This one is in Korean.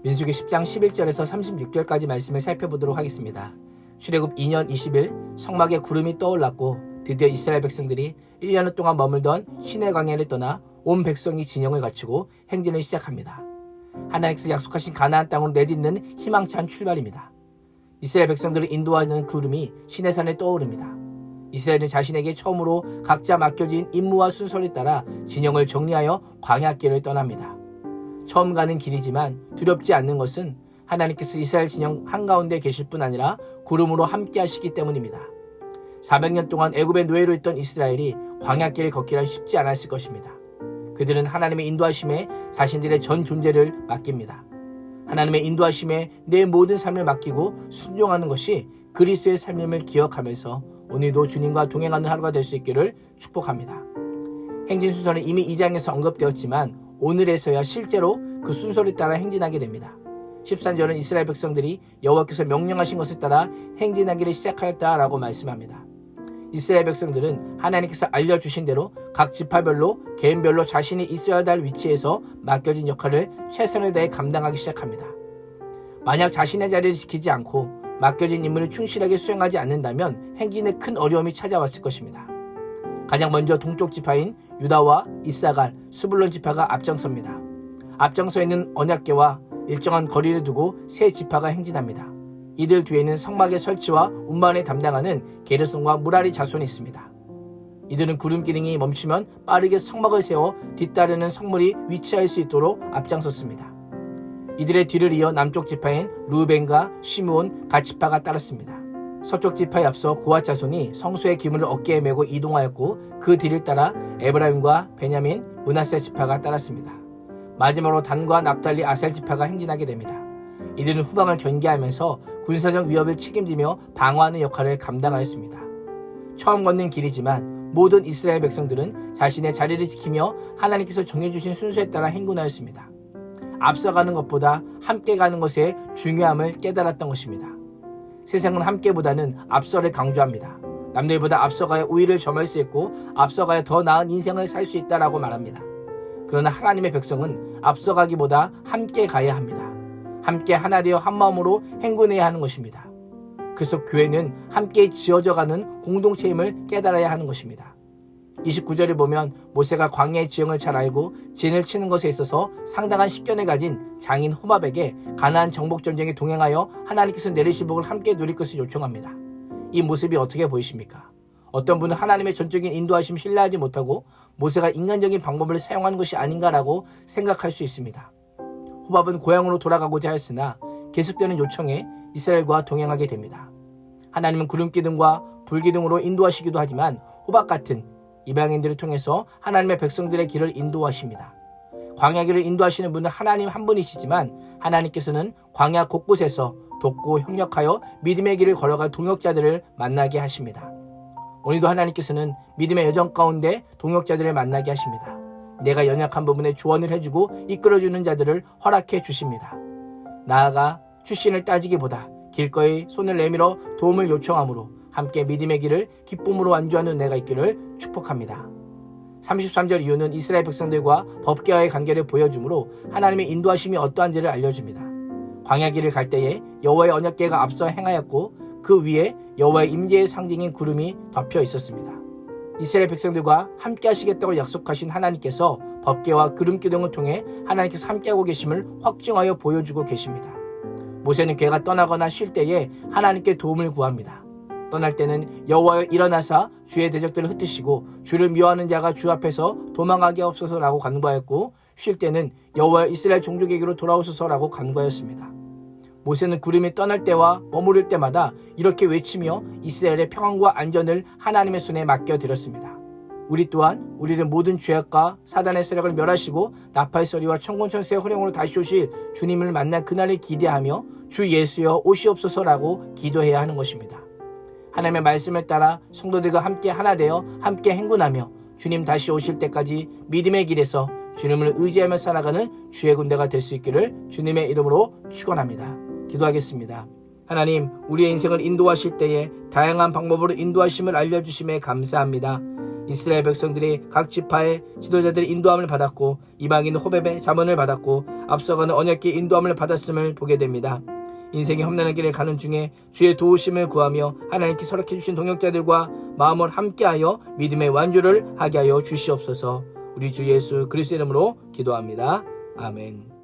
민수기 10장 11절에서 36절까지 말씀을 살펴보도록 하겠습니다. 출애굽 2년 20일 성막에 구름이 떠올랐고 드디어 이스라엘 백성들이 1년 동안 머물던 시내 광야를 떠나 온 백성이 진영을 갖추고 행진을 시작합니다. 하나님께서 약속하신 가나안 땅으로 내딛는 희망찬 출발입니다. 이스라엘 백성들을 인도하는 구름이 시내산에 떠오릅니다. 이스라엘은 자신에게 처음으로 각자 맡겨진 임무와 순서를 따라 진영을 정리하여 광야길을 떠납니다. 처음 가는 길이지만 두렵지 않는 것은 하나님께서 이스라엘 진영 한가운데 계실 뿐 아니라 구름으로 함께 하시기 때문입니다. 400년 동안 애굽의 노예로 있던 이스라엘이 광야길을 걷기란 쉽지 않았을 것입니다. 그들은 하나님의 인도하심에 자신들의 전 존재를 맡깁니다. 하나님의 인도하심에 내 모든 삶을 맡기고 순종하는 것이 그리스도의 삶임을 기억하면서 오늘도 주님과 동행하는 하루가 될 수 있기를 축복합니다. 행진 순서는 이미 2장에서 언급되었지만 오늘에서야 실제로 그 순서를 따라 행진하게 됩니다. 13절은 이스라엘 백성들이 여호와께서 명령하신 것을 따라 행진하기를 시작하였다라고 말씀합니다. 이스라엘 백성들은 하나님께서 알려주신 대로 각 지파별로 개인별로 자신이 있어야 할 위치에서 맡겨진 역할을 최선을 다해 감당하기 시작합니다. 만약 자신의 자리를 지키지 않고 맡겨진 임무를 충실하게 수행하지 않는다면 행진에 큰 어려움이 찾아왔을 것입니다. 가장 먼저 동쪽 지파인 유다와 이사갈, 스불론 지파가 앞장섭니다. 앞장서 있는 언약궤와 일정한 거리를 두고 세 지파가 행진합니다. 이들 뒤에는 성막의 설치와 운반을 담당하는 게르손과 무라리 자손이 있습니다. 이들은 구름 기둥이 멈추면 빠르게 성막을 세워 뒤따르는 성물이 위치할 수 있도록 앞장섰습니다. 이들의 뒤를 이어 남쪽 지파인 루벤과 시므온, 갓 지파가 따랐습니다. 서쪽 지파에 앞서 고앗 자손이 성소의 기물을 어깨에 메고 이동하였고 그 뒤를 따라 에브라임과 베냐민, 므낫세 지파가 따랐습니다. 마지막으로 단과 납달리, 아셀 지파가 행진하게 됩니다. 이들은 후방을 견계하면서 군사적 위협을 책임지며 방어하는 역할을 감당하였습니다. 처음 걷는 길이지만 모든 이스라엘 백성들은 자신의 자리를 지키며 하나님께서 정해주신 순서에 따라 행군하였습니다. 앞서가는 것보다 함께 가는 것의 중요함을 깨달았던 것입니다. 세상은 함께보다는 앞서를 강조합니다. 남들보다 앞서가야 우위를 점할 수 있고 앞서가야 더 나은 인생을 살 수 있다라고 말합니다. 그러나 하나님의 백성은 앞서가기보다 함께 가야 합니다. 함께 하나 되어 한 마음으로 행군해야 하는 것입니다. 그래서 교회는 함께 지어져가는 공동체임을 깨달아야 하는 것입니다. 29절을 보면 모세가 광야의 지형을 잘 알고 진을 치는 것에 있어서 상당한 식견을 가진 장인 호밥에게 가나안 정복 전쟁에 동행하여 하나님께서 내리신 복을 함께 누릴 것을 요청합니다. 이 모습이 어떻게 보이십니까? 어떤 분은 하나님의 전적인 인도하심 신뢰하지 못하고 모세가 인간적인 방법을 사용하는 것이 아닌가라고 생각할 수 있습니다. 호밥은 고향으로 돌아가고자 했으나 계속되는 요청에 이스라엘과 동행하게 됩니다. 하나님은 구름기둥과 불기둥으로 인도하시기도 하지만 호밥 같은 이방인들을 통해서 하나님의 백성들의 길을 인도하십니다. 광야길을 인도하시는 분은 하나님 한 분이시지만 하나님께서는 광야 곳곳에서 돕고 협력하여 믿음의 길을 걸어갈 동역자들을 만나게 하십니다. 오늘도 하나님께서는 믿음의 여정 가운데 동역자들을 만나게 하십니다. 내가 연약한 부분에 조언을 해주고 이끌어주는 자들을 허락해 주십니다. 나아가 출신을 따지기보다 길거리 손을 내밀어 도움을 요청함으로 함께 믿음의 길을 기쁨으로 완주하는 내가 있기를 축복합니다. 33절 이후는 이스라엘 백성들과 법궤와의 관계를 보여주므로 하나님의 인도하심이 어떠한지를 알려줍니다. 광야길을 갈 때에 여호와의 언약궤가 앞서 행하였고 그 위에 여호와의 임재의 상징인 구름이 덮여 있었습니다. 이스라엘 백성들과 함께 하시겠다고 약속하신 하나님께서 법궤와 구름기둥을 통해 하나님께서 함께하고 계심을 확증하여 보여주고 계십니다. 모세는 궤가 떠나거나 쉴 때에 하나님께 도움을 구합니다. 떠날 때는 여호와여 일어나사 주의 대적들을 흩으시고 주를 미워하는 자가 주 앞에서 도망가게 없소서라고 간구하였고 쉴 때는 여호와여 이스라엘 종족에게로 돌아오소서라고 간구하였습니다. 모세는 구름이 떠날 때와 머무를 때마다 이렇게 외치며 이스라엘의 평안과 안전을 하나님의 손에 맡겨드렸습니다. 우리 또한 우리는 모든 죄악과 사단의 세력을 멸하시고 나팔 소리와 천군천사의 호령으로 다시 오실 주님을 만날 그날을 기대하며 주 예수여 오시옵소서라고 기도해야 하는 것입니다. 하나님의 말씀을 따라 성도들과 함께 하나 되어 함께 행군하며 주님 다시 오실 때까지 믿음의 길에서 주님을 의지하며 살아가는 주의 군대가 될 수 있기를 주님의 이름으로 축원합니다. 기도하겠습니다. 하나님, 우리의 인생을 인도하실 때에 다양한 방법으로 인도하심을 알려주심에 감사합니다. 이스라엘 백성들이 각 지파의 지도자들의 인도함을 받았고 이방인 호렙의 자문을 받았고 앞서가는 언약궤 인도함을 받았음을 보게 됩니다. 인생의 험난한 길을 가는 중에 주의 도우심을 구하며 하나님께 허락해 주신 동역자들과 마음을 함께하여 믿음의 완주를 하게 하여 주시옵소서. 우리 주 예수 그리스도의 이름으로 기도합니다. 아멘.